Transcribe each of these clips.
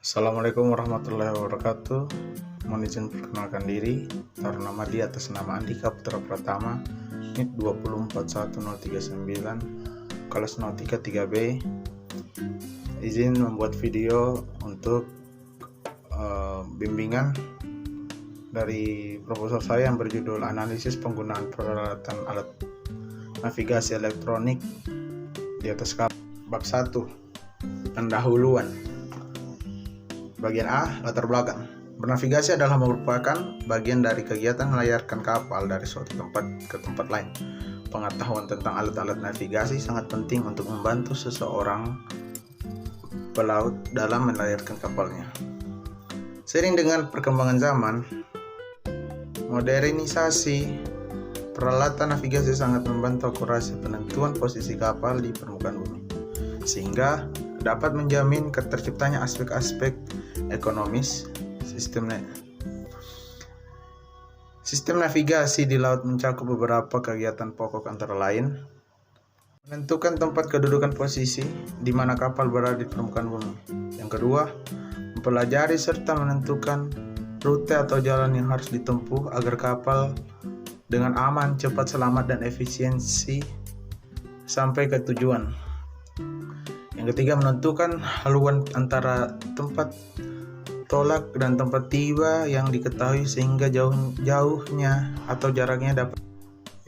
Assalamualaikum warahmatullahi wabarakatuh. Mohon izin perkenalkan diri. Taruh nama di atas nama Andika Putra Pratama, NIP 2411039, kelas Nautika 3B. Izin membuat video untuk bimbingan dari proposal saya yang berjudul analisis penggunaan peralatan alat navigasi elektronik di atas kapal. Bab 1, pendahuluan. Bagian A, latar belakang. Bernavigasi adalah merupakan bagian dari kegiatan melayarkan kapal dari suatu tempat ke tempat lain. Pengetahuan tentang alat-alat navigasi sangat penting untuk membantu seseorang pelaut dalam melayarkan kapalnya. Seiring dengan perkembangan zaman, modernisasi peralatan navigasi sangat membantu akurasi penentuan posisi kapal di permukaan bumi, sehingga dapat menjamin terciptanya aspek-aspek ekonomis. Sistem navigasi di laut mencakup beberapa kegiatan pokok, antara lain menentukan tempat kedudukan posisi di mana kapal berada di permukaan bumi. Yang kedua, mempelajari serta menentukan rute atau jalan yang harus ditempuh agar kapal dengan aman, cepat, selamat, dan efisiensi sampai ke tujuan. Yang ketiga, menentukan haluan antara tempat tolak dan tempat tiba yang diketahui sehingga jauhnya atau jaraknya dapat.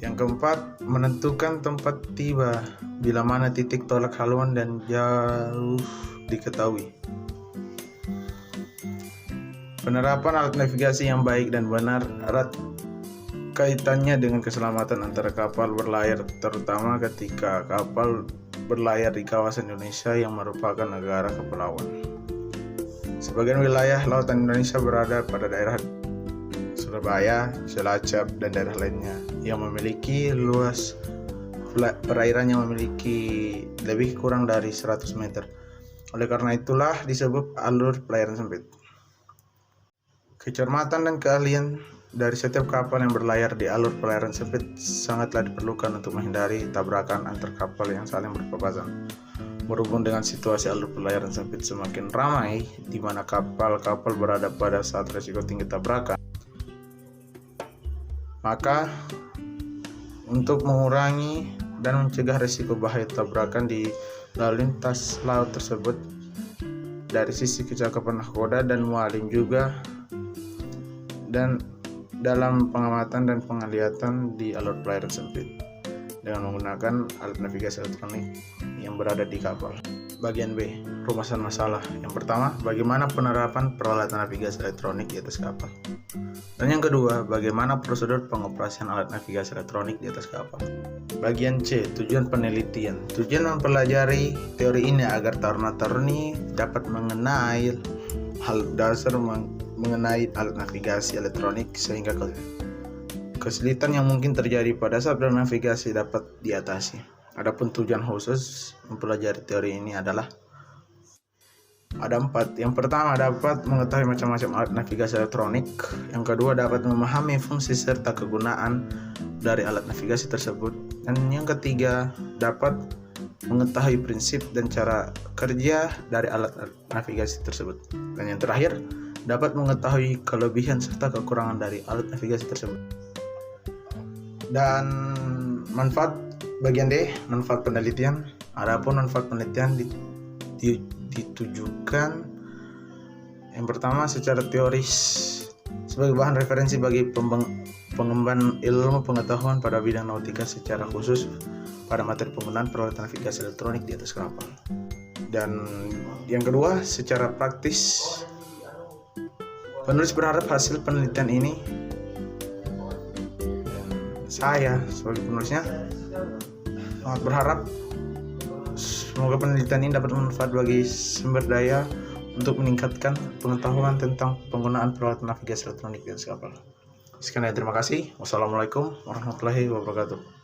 Yang keempat, menentukan tempat tiba bila mana titik tolak haluan dan jauh diketahui. Penerapan alat navigasi yang baik dan benar erat kaitannya dengan keselamatan antara kapal berlayar, terutama ketika kapal berlayar di kawasan Indonesia yang merupakan negara kepulauan. Sebagian wilayah lautan Indonesia berada pada daerah Surabaya, Cilacap, dan daerah lainnya yang memiliki luas perairan yang memiliki lebih kurang dari 100 meter. Oleh karena itulah disebut alur pelayaran sempit. Kecermatan dan keahlian dari setiap kapal yang berlayar di alur pelayaran sempit sangatlah diperlukan untuk menghindari tabrakan antar kapal yang saling berpapasan. Berhubung dengan situasi alur pelayaran sempit semakin ramai, di mana kapal-kapal berada pada saat risiko tinggi tabrakan, maka untuk mengurangi dan mencegah risiko bahaya tabrakan di lalu lintas laut tersebut, dari sisi kecakapan nahkoda dan mualim juga, dan dalam pengamatan dan penglihatan di alur pelayaran sempit dengan menggunakan alat navigasi elektronik yang berada di kapal. Bagian B, rumusan masalah. Yang pertama, bagaimana penerapan peralatan navigasi elektronik di atas kapal. Dan yang kedua, bagaimana prosedur pengoperasian alat navigasi elektronik di atas kapal. Bagian C, tujuan penelitian. Tujuan mempelajari teori ini agar taruna-taruni dapat mengenai hal dasar mengenai alat navigasi elektronik sehingga kesulitan yang mungkin terjadi pada saat bernavigasi dapat diatasi. Adapun tujuan khusus mempelajari teori ini adalah ada 4. Yang pertama, dapat mengetahui macam-macam alat navigasi elektronik. Yang kedua, dapat memahami fungsi serta kegunaan dari alat navigasi tersebut. Dan yang ketiga, dapat mengetahui prinsip dan cara kerja dari alat navigasi tersebut. Dan yang terakhir, dapat mengetahui kelebihan serta kekurangan dari alat navigasi tersebut. Dan manfaat bagian D, manfaat penelitian. Adapun manfaat penelitian ditujukan yang pertama secara teoris sebagai bahan referensi bagi pengembangan ilmu pengetahuan pada bidang nautika, secara khusus pada materi penggunaan peralatan navigasi elektronik di atas kapal. Dan yang kedua, secara praktis, penulis berharap hasil penelitian ini, saya sebagai penulisnya sangat berharap semoga penelitian ini dapat bermanfaat bagi sumber daya untuk meningkatkan pengetahuan tentang penggunaan peralatan navigasi elektronik di atas kapal. Sekian, terima kasih. Wassalamualaikum warahmatullahi wabarakatuh.